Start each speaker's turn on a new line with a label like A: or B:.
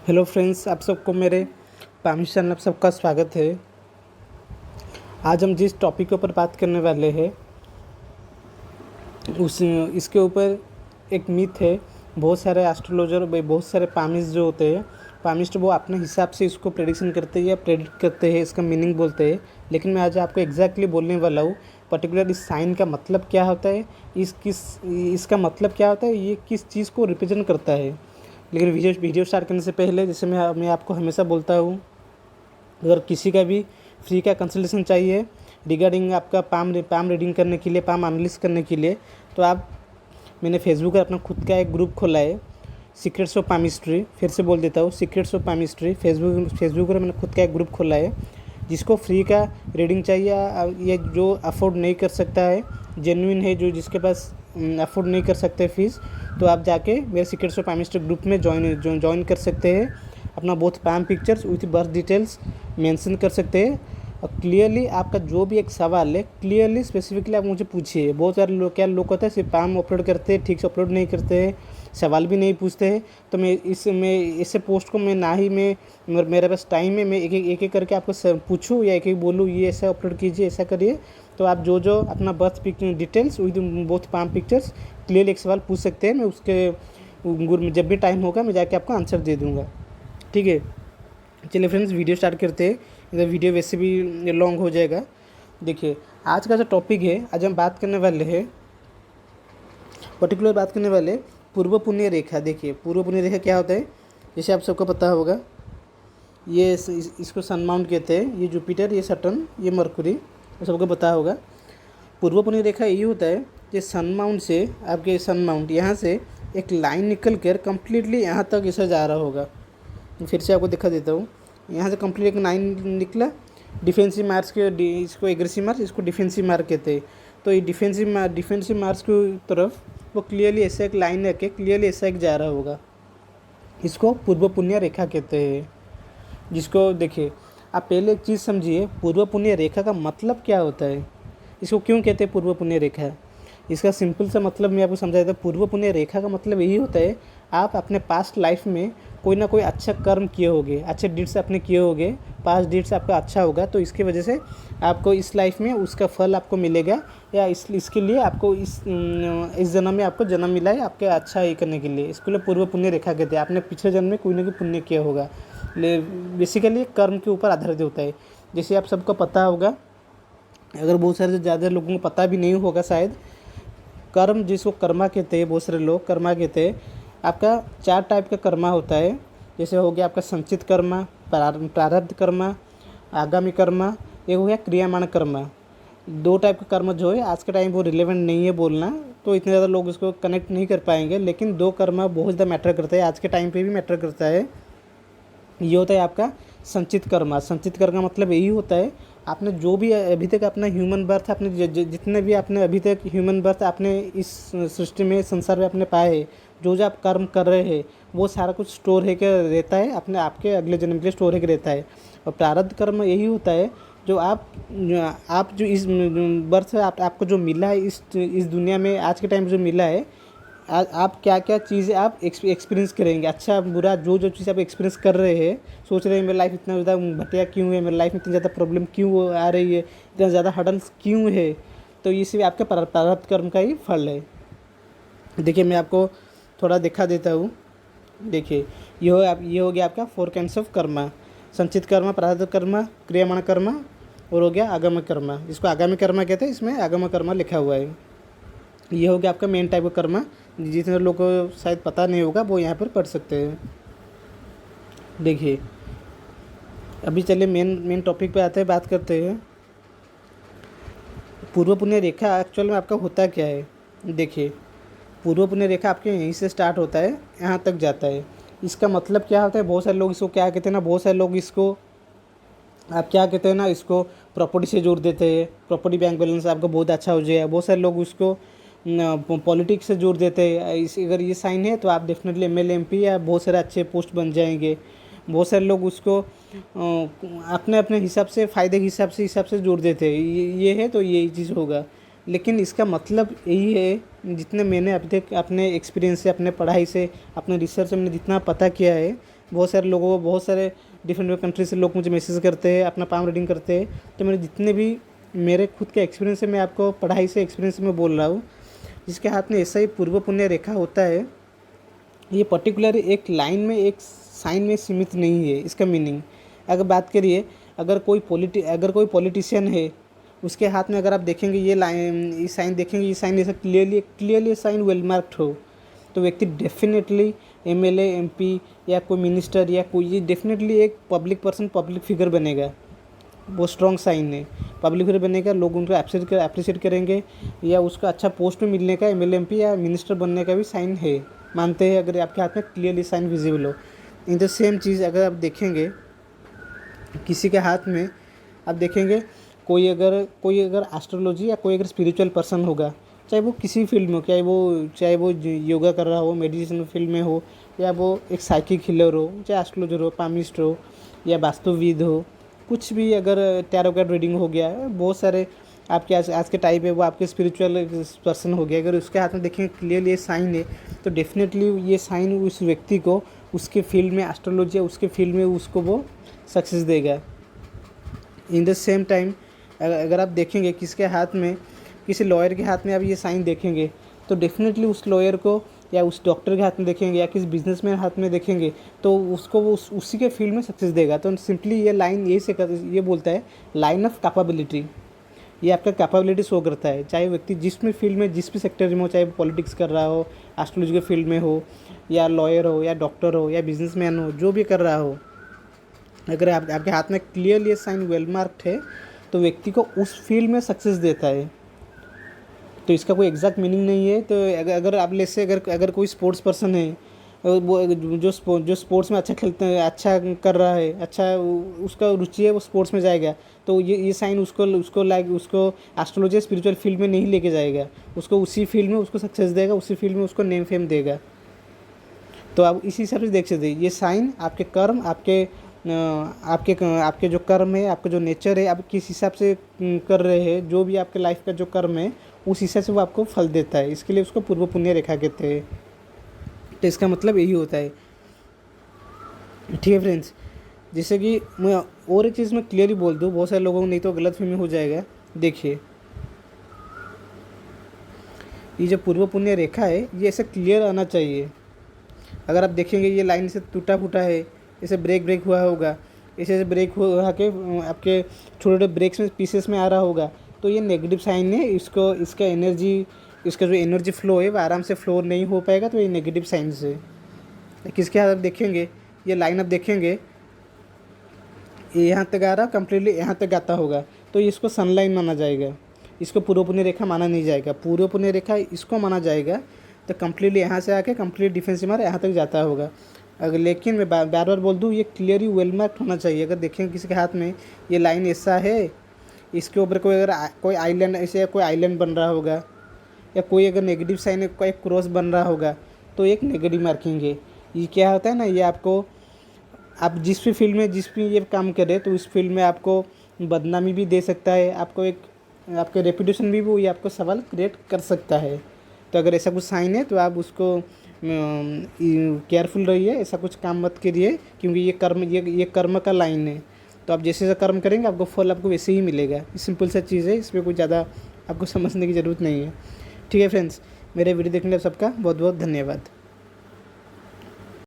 A: Hello friends, आप सबको मेरे पामिश चैनल में सबका स्वागत है। आज हम जिस टॉपिक के ऊपर बात करने वाले हैं उस इसके ऊपर एक मिथ है। बहुत सारे एस्ट्रोलॉजर बहुत सारे पामिस्ट जो होते हैं, पामिस्ट वो अपने हिसाब से इसको प्रेडिक्शन करते हैं या प्रेडिक्ट करते हैं, इसका मीनिंग बोलते हैं। लेकिन मैं आज आपको एग्जैक्टली बोलने वाला हूँ पर्टिकुलर इस साइन का मतलब क्या होता है, इसका मतलब क्या होता है, ये किस चीज़ को रिप्रेजेंट करता है। लेकिन वीडियो स्टार्ट करने से पहले जैसे मैं आपको हमेशा बोलता हूँ, अगर किसी का भी फ्री का कंसल्टेशन चाहिए रिगार्डिंग आपका पाम रीडिंग करने के लिए, पाम एनालिसिस करने के लिए, तो मैंने फेसबुक पर अपना खुद का एक ग्रुप खोला है, सीक्रेट्स ऑफ पामिस्ट्री। फिर से बोल देता हूँ, सीक्रेट्स ऑफ पामिस्ट्री। फेसबुक पर मैंने खुद का एक ग्रुप खोला है। जिसको फ्री का रीडिंग चाहिए या जो अफोर्ड नहीं कर सकता है, जेन्युइन है, जो जिसके पास अफोर्ड नहीं कर सकते फीस, तो आप जाके मेरे सीक्रेट्स ऑफ पामिस्ट्री ग्रुप में ज्वाइन कर सकते हैं। अपना both palm pictures with birth details mention कर सकते हैं और क्लियरली आपका जो भी एक सवाल है क्लियरली स्पेसिफिकली आप मुझे पूछिए। बहुत सारे लोग होते हैं सिर्फ पाम अपलोड करते हैं, ठीक से अपलोड नहीं करते हैं, सवाल भी नहीं पूछते हैं। तो मैं इससे पोस्ट को मैं ना ही मैं मेरे पास टाइम है मैं एक एक करके आपको पूछूँ या एक एक बोलूँ ये ऐसा अपलोड कीजिए, ऐसा करिए। तो आप जो अपना birth details with both palm pictures clearly एक सवाल पूछ सकते हैं। मैं उसके जब भी टाइम होगा मैं जाके आपको आंसर दे दूँगा, ठीक है। चलिए फ्रेंड्स, वीडियो स्टार्ट करते हैं। इधर वीडियो वैसे भी लॉन्ग हो जाएगा। देखिए, आज का जो टॉपिक है, आज हम बात करने वाले हैं पर्टिकुलर बात करने वाले पूर्व पुण्य रेखा। देखिए, पूर्व पुण्य रेखा क्या होता है, जैसे आप सबको पता होगा, ये इसको सन माउंट कहते हैं। ये जुपिटर, ये सटर्न, ये मरकुरी, सबको पता होगा। पूर्व पुण्य रेखा यही होता है, ये सन माउंट से आपके सन माउंट यहाँ से एक लाइन निकल कर कम्प्लीटली यहाँ तक ऐसा जा रहा होगा। फिर से आपको दिखा देता हूँ, यहाँ से कंप्लीट एक लाइन निकला। डिफेंसिव मार्क्स के इसको एग्रेसिव मार्क्स, इसको डिफेंसिव मार्क कहते हैं। तो ये डिफेंसिव मार्क्स की तरफ वो क्लियरली ऐसा एक लाइन रख के क्लियरली ऐसा एक जा रहा होगा। इसको पूर्व पुण्य रेखा कहते हैं। जिसको देखिए, आप पहले एक चीज़ समझिए, पूर्व पुण्य रेखा का मतलब क्या होता है, इसको क्यों कहते हैं पूर्व पुण्य रेखा। इसका सिंपल सा मतलब मैं आपको समझा देता हूँ। पूर्व पुण्य रेखा का मतलब यही होता है, आप अपने पास्ट लाइफ में कोई ना कोई अच्छा कर्म किए होंगे, अच्छे डीड्स आपने किए होंगे, पास्ट डीड्स आपका अच्छा होगा, तो इसकी वजह से आपको इस लाइफ में उसका फल आपको मिलेगा, या इसके लिए आपको इस जन्म में आपको जन्म मिला है आपके अच्छा ये करने के लिए। इसके लिए पूर्व पुण्य रेखा कहते हैं। आपने पिछले जन्म में कोई ना कोई पुण्य किया होगा। बेसिकली कर्म के ऊपर आधारित होता है। जैसे आप सबको पता होगा, अगर बहुत सारे ज़्यादा लोगों को पता भी नहीं होगा शायद, कर्म जिसको कर्मा कहते हैं, बहुत सारे लोग कर्मा कहते हैं। आपका 4 टाइप का कर्मा होता है। जैसे हो गया आपका संचित कर्मा, प्रारब्ध कर्मा, आगामी कर्मा, एक हो गया क्रियामाण कर्मा। 2 टाइप का कर्म जो है आज के टाइम वो रिलेवेंट नहीं है बोलना, तो इतने ज़्यादा लोग इसको कनेक्ट नहीं कर पाएंगे। लेकिन 2 कर्मा बहुत ज़्यादा मैटर करता है, आज के टाइम पे भी मैटर करता है। ये होता है आपका संचित कर्मा। संचित कर्म का मतलब यही होता है, आपने जो भी अभी तक अपना ह्यूमन बर्थ, आपने जितने भी आपने अभी तक ह्यूमन बर्थ आपने इस सृष्टि में संसार में आपने पाए हैं, जो आप कर्म कर रहे हैं वो सारा कुछ स्टोर है के रहता है, अपने आपके अगले जन्म के लिए स्टोर है के रहता है। और प्रारब्ध कर्म यही होता है, जो आप जो इस बर्थ से आपको जो मिला है, इस दुनिया में आज के टाइम जो मिला है, आप क्या क्या चीज़ें आप एक्सपीरियंस करेंगे, अच्छा बुरा, जो चीज़ आप एक्सपीरियंस कर रहे हैं, सोच रहे हैं मेरी लाइफ इतना ज़्यादा घटिया क्यों है, मेरी लाइफ में इतनी ज़्यादा प्रॉब्लम क्यों आ रही है, इतना ज़्यादा हर्डल्स क्यों है, तो ये सिर्फ आपका प्रारब्ध कर्म का ही फल है। देखिए, मैं आपको थोड़ा दिखा देता हूँ। देखिए, ये हो गया आपका 4 काइंड्स ऑफ कर्मा। संचित कर्मा, प्रारब्ध कर्मा, क्रियामाण कर्मा, और हो गया आगम कर्मा, जिसको आगामी कर्मा कहते हैं। इसमें आगम कर्मा लिखा हुआ है। ये हो गया आपका मेन टाइप का कर्मा। जितने लोगों को शायद पता नहीं होगा वो यहाँ पर पढ़ सकते हैं। देखिए, अभी चलिए मेन टॉपिक पे आते हैं, बात करते हैं पूर्व पुण्य रेखा एक्चुअल में आपका होता क्या है। देखिए, पूर्व पुण्य रेखा आपके यहीं से स्टार्ट होता है, यहाँ तक जाता है। इसका मतलब क्या होता है, बहुत सारे लोग इसको क्या कहते हैं ना, बहुत सारे लोग इसको आप क्या कहते हैं ना, इसको प्रॉपर्टी से जोड़ देते हैं, प्रॉपर्टी बैंक बैलेंस आपका बहुत अच्छा हो जाएगा। बहुत सारे लोग उसको पॉलिटिक्स से जोड़ देते हैं। अगर ये साइन है तो आप डेफिनेटली एमएलए एमपी या बहुत सारे अच्छे पोस्ट बन जाएंगे। बहुत सारे लोग उसको अपने अपने हिसाब से, फ़ायदे के हिसाब से जोड़ देते हैं। ये है तो यही चीज़ होगा, लेकिन इसका मतलब यही है, जितने मैंने अभी तक अपने एक्सपीरियंस से, अपने पढ़ाई से, अपने रिसर्च से मैंने जितना पता किया है, बहुत सारे लोगों को, बहुत सारे डिफरेंट कंट्री से लोग मुझे मैसेज करते हैं, अपना पाम रीडिंग करते हैं। तो मेरे जितने भी मेरे खुद के एक्सपीरियंस से मैं आपको पढ़ाई से एक्सपीरियंस में बोल रहा हूँ। जिसके हाथ में ऐसा ही पूर्व पुण्य रेखा होता है, ये पर्टिकुलर एक लाइन में, एक साइन में सीमित नहीं है। इसका मीनिंग अगर बात करिए, अगर कोई पॉलिटिशियन है, उसके हाथ में अगर आप देखेंगे ये लाइन, ये साइन देखेंगे, ये साइन ऐसा क्लियरली साइन वेल मार्क्ड हो, तो व्यक्ति डेफिनेटली एमएलए, एमपी या कोई मिनिस्टर या कोई, ये डेफिनेटली एक पब्लिक पर्सन, पब्लिक फिगर बनेगा। वो स्ट्रॉन्ग साइन है, पब्लिक फिगर बनेगा, लोग उनको अप्रिशिएट करेंगे, या उसका अच्छा पोस्ट में मिलने का, एमएलए, एमपी या मिनिस्टर बनने का भी साइन है, मानते हैं, अगर आपके हाथ में क्लियरली साइन विजिबल हो। इन द सेम चीज़ अगर आप देखेंगे किसी के हाथ में, आप देखेंगे कोई अगर एस्ट्रोलॉजी या कोई अगर स्पिरिचुअल पर्सन होगा, चाहे वो किसी फील्ड में हो, चाहे वो योगा कर रहा हो, मेडिटेशन फील्ड में हो, या वो एक साइकिक हीलर हो, चाहे एस्ट्रोलॉजर हो, पामिस्ट हो, या वास्तुविद हो, कुछ भी, अगर टैरो कार्ड रीडिंग हो गया, बहुत सारे आपके आज के टाइप है, वो आपके स्पिरिचुअल पर्सन हो गया, अगर उसके हाथ में देखेंगे क्लियरली ये साइन है, तो डेफिनेटली ये साइन उस व्यक्ति को उसके फील्ड में, एस्ट्रोलॉजी या उसके फील्ड में, उसको वो सक्सेस देगा। इन द सेम टाइम अगर आप देखेंगे किसके हाथ में, किसी लॉयर के हाथ में आप ये साइन देखेंगे, तो डेफिनेटली उस लॉयर को या उस डॉक्टर के हाथ में देखेंगे या किसी बिजनेसमैन हाथ में देखेंगे, तो उसको वो उसी के फील्ड में सक्सेस देगा। तो सिंपली ये लाइन ये बोलता है लाइन ऑफ कैपेबिलिटी। ये आपका कैपेबिलिटी शो करता है, चाहे व्यक्ति जिस भी फील्ड में, जिस भी सेक्टर में हो, चाहे पॉलिटिक्स कर रहा हो, एस्ट्रोलॉजी के फील्ड में हो, या लॉयर हो, या डॉक्टर हो, या बिजनेसमैन हो, जो भी कर रहा हो, अगर आपके हाथ में क्लियरली ये साइन वेल मार्क्ड है, तो व्यक्ति को उस फील्ड में सक्सेस देता है। तो इसका कोई एग्जैक्ट मीनिंग नहीं है। तो अगर आप ले से अगर कोई स्पोर्ट्स पर्सन है, वो जो स्पोर्ट्स में अच्छा खेलते हैं, अच्छा कर रहा है, अच्छा उसका रुचि है, वो स्पोर्ट्स में जाएगा, तो ये साइन उसको एस्ट्रोलॉजी स्पिरिचुअल फील्ड में नहीं लेके जाएगा, उसको उसी फील्ड में उसको सक्सेस देगा, उसी फील्ड में उसको नेम फेम देगा। तो आप इसी हिसाब से देख सकते हैं, ये साइन आपके कर्म, आपके जो कर्म है, आपका जो नेचर है, आप किस हिसाब से कर रहे हैं, जो भी आपके लाइफ का जो कर्म है, उस हिसाब से वो आपको फल देता है। इसके लिए उसको पूर्व पुण्य रेखा कहते हैं। तो इसका मतलब यही होता है। ठीक है फ्रेंड्स, जैसे कि मैं और एक चीज़ मैं क्लियरली बोल दूँ, बहुत सारे लोगों को नहीं तो गलतफहमी हो जाएगा। देखिए, ये जो पूर्व पुण्य रेखा है, ये ऐसे क्लियर आना चाहिए। अगर आप देखेंगे ये लाइन से टूटा फूटा है, ऐसे ब्रेक हुआ होगा, ऐसे ब्रेक हो के आपके छोटे छोटे ब्रेक्स में, पीसेस में आ रहा होगा, तो ये नेगेटिव साइन है। इसका जो एनर्जी फ्लो है वो आराम से फ्लो नहीं हो पाएगा, तो ये नेगेटिव साइन है। किसके हाथ आप देखेंगे, ये लाइन आप देखेंगे, ये यहाँ तक आ रहा, कम्प्लीटली यहाँ तक आता होगा, तो इसको सनलाइन माना जाएगा, इसको पूर्व पुण्य रेखा माना नहीं जाएगा। पूर्व पुण्य रेखा इसको माना जाएगा, तो कम्प्लीटली यहाँ से आके कम्प्लीट डिफेंस मार यहाँ तक जाता होगा। अगर लेकिन मैं बार बार बोल दूँ, ये क्लियरली वेल मार्क्ड होना चाहिए। अगर देखेंगे किसी के हाथ में ये लाइन ऐसा है, इसके ऊपर कोई आइलैंड, ऐसे कोई आइलैंड बन रहा होगा, या कोई अगर नेगेटिव साइन का एक क्रॉस बन रहा होगा, तो एक नेगेटिव मार्किंग है। ये क्या होता है ना, ये आपको, आप जिस भी फील्ड में जिस भी ये काम करें, तो उस फील्ड में आपको बदनामी भी दे सकता है, आपको एक आपके रेपुटेशन भी वो ये आपको सवाल क्रिएट कर सकता है। तो अगर ऐसा कुछ साइन है, तो आप उसको केयरफुल रहिए, ऐसा कुछ काम मत करिए, क्योंकि ये कर्म का लाइन है। तो आप जैसे कर्म करेंगे, आपको फल आपको वैसे ही मिलेगा। सिंपल सा चीज़ है, इसमें कोई ज़्यादा आपको समझने की ज़रूरत नहीं है। ठीक है फ्रेंड्स, मेरे वीडियो देखने के लिए सबका बहुत बहुत धन्यवाद।